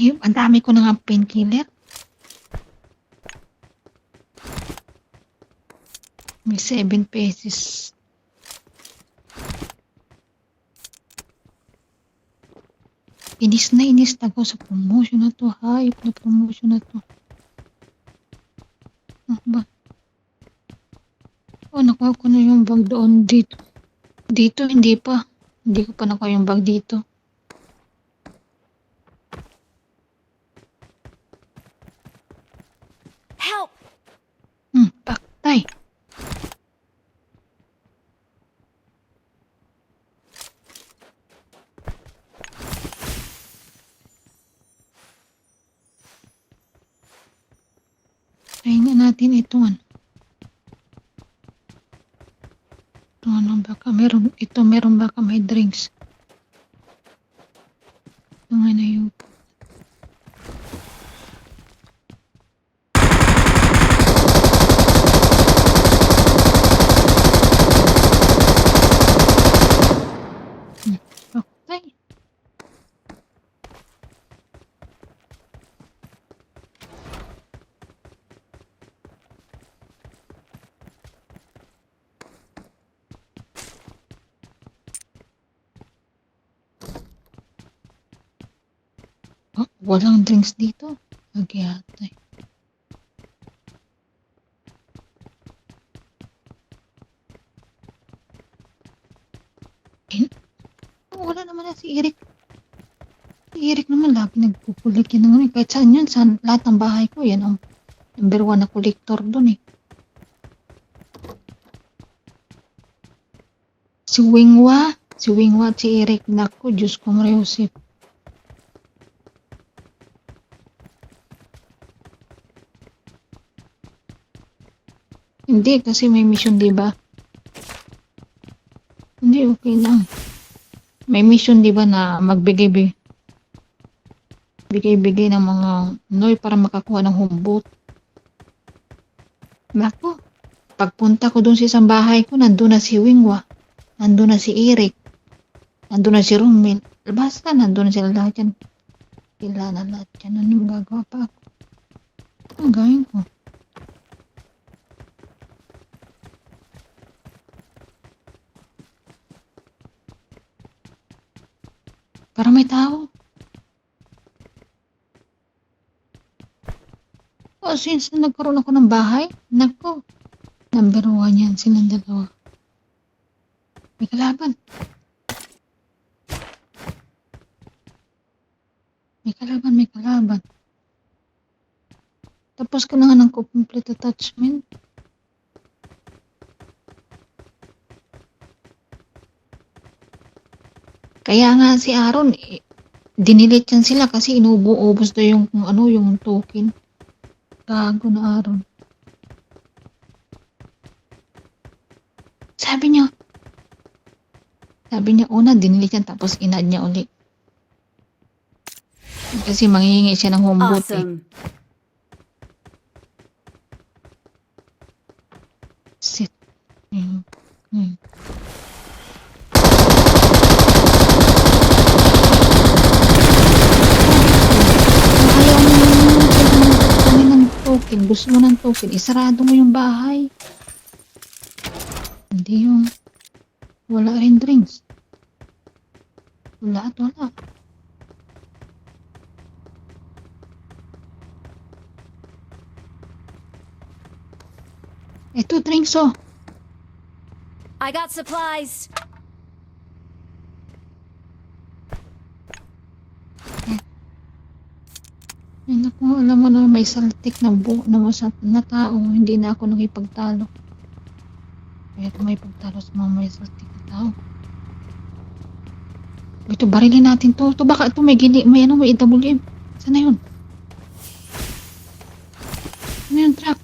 Ay, ang dami ko na nga painkiller. May 7 pesos. Inis ako sa promotion na to. Hype na promotion na to. Ah, ba? Oh, nakuha ko na yung bag doon dito. Dito, hindi pa. Hindi ko pa nakuha yung bag dito. Help! Paktay. Try nga natin ito. Ito ano, baka meron baka may drinks. Ito nga na yung paktay. Oh, walang drinks dito. Magyatay. Wala naman na si Eric. Si Eric naman lagi nagpupulik yan naman eh. Kahit saan yun, sa lahat ng bahay ko, yan ang number 1 na kolektor dun eh. Si Wingwa at si Eric, naku, Diyos kong Reusip. Hindi, kasi may mission, diba? Hindi, okay lang. May mission, diba, na magbigay-bigay ng mga noy para makakuha ng humbot. Naku, pagpunta ko dun sa isang bahay ko, nandun na si Wingwa, nandun na si Eric, nandun na si Romel. Basta, nandun na sila lahat yan. Sila na lahat yan. Ano yung gagawa pa ako? Ang gawin ko? Para may tao. Oh, since nagkaroon ako ng bahay, nako, number 1 yan, silang dalawa. May kalaban. May kalaban. Tapos ko na nga ng complete attachment. Kaya nga si Aaron, dinilit yan sila kasi inuubos daw yung token. Gago na Aaron. Sabi niya, una dinilit yan tapos in-add niya ulit. Kasi manghihingi siya ng humbot eh. Awesome. Sit. Ayaw mo yung token. Gusto mo ng token. Isarado mo yung bahay. Hindi yung wala rin drinks. Wala at wala. Ito drinks oh. I got supplies. Ay naku, alam mo na may saltik na na tao. Hindi na ako nakipagtalo. Kaya may pagtalo sa mga may saltik na tao. Ito, barilin natin to. Ito baka ito may AWM. Sana yun? Sana yung truck?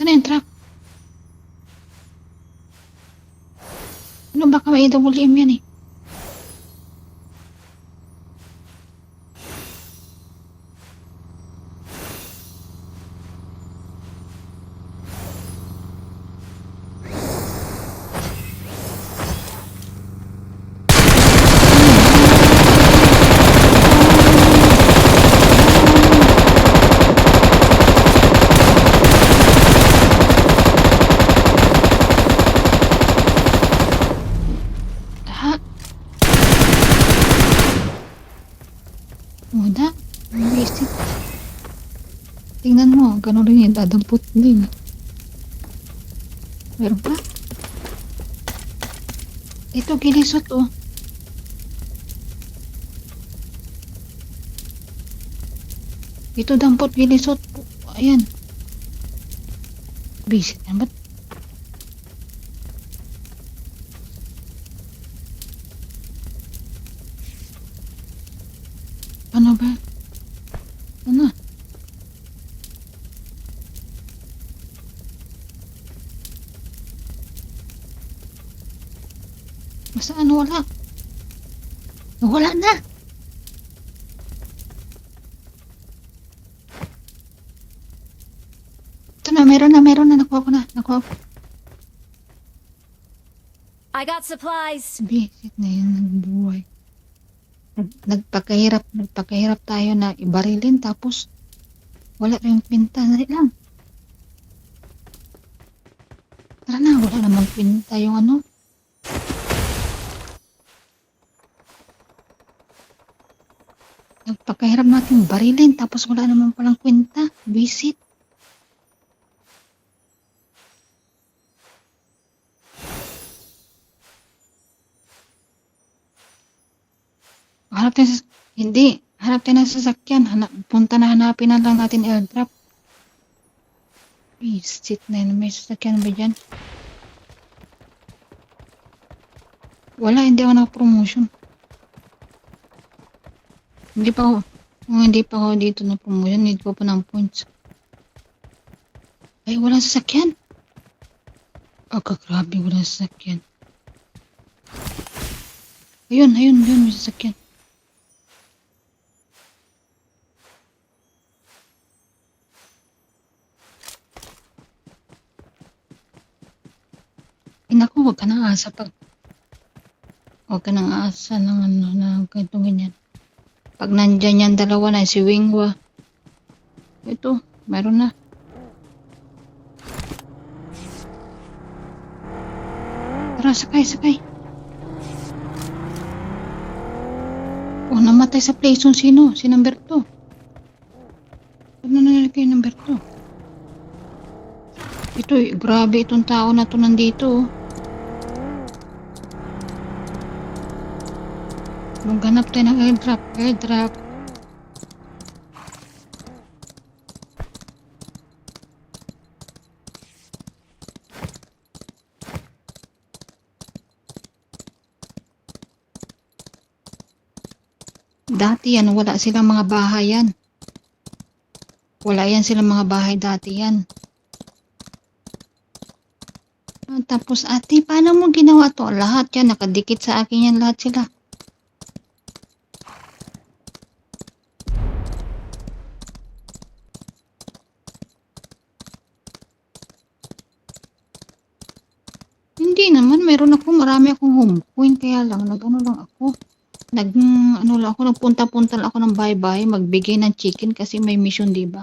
Sana yung truck? Ano baka may AWM yan eh? Tingnan mo, ganun rin yan, dadampot din. Meron pa? Ito, gilisot oh. Ito, dampot, gilisot. Ayan. Bisit yan, ba't? Ano ba? Ano? Masaan wala? Wala na. Ito na, meron na. Nakuha ko na. I got supplies. Bisit na yun ng buhay. Nagpakahirap tayo na ibarilin tapos wala rin pinta. Dali lang. Tara na, wala namang pinta yung ano. Nagpakahirap natin barilin tapos wala namang palang kwenta. Visit. Hanap tayo ng sasakyan. Hanapin na lang natin airdrop. Visit na yun. May sasakyan ba dyan? Wala, hindi ako naka-promotion. Hindi pa ako dito na promotion. Hindi ko pa ng points. Ay, walang sasakyan. Grabe, walang sasakyan. Ayun, may sasakyan. Naku, huwag ka nang asa ng ganito ganyan. Pag nandyan yan dalawa na, si Wingwa. Ito, meron na. Tara, sakay. Oh, namatay sa place sino? Si number 2. Ano nalagay yung number 2? Ito, grabe itong tao na to nandito. Maghanap tayo ng airdrop. Dati yan, wala silang mga bahay yan. Wala yan silang mga bahay dati yan. Tapos ate, paano mo ginawa to? Lahat yan, nakadikit sa akin yan lahat sila. Hindi naman, marami akong home point, kaya lang, nagpunta-punta lang ako ng bye-bye, magbigay ng chicken kasi may mission, diba?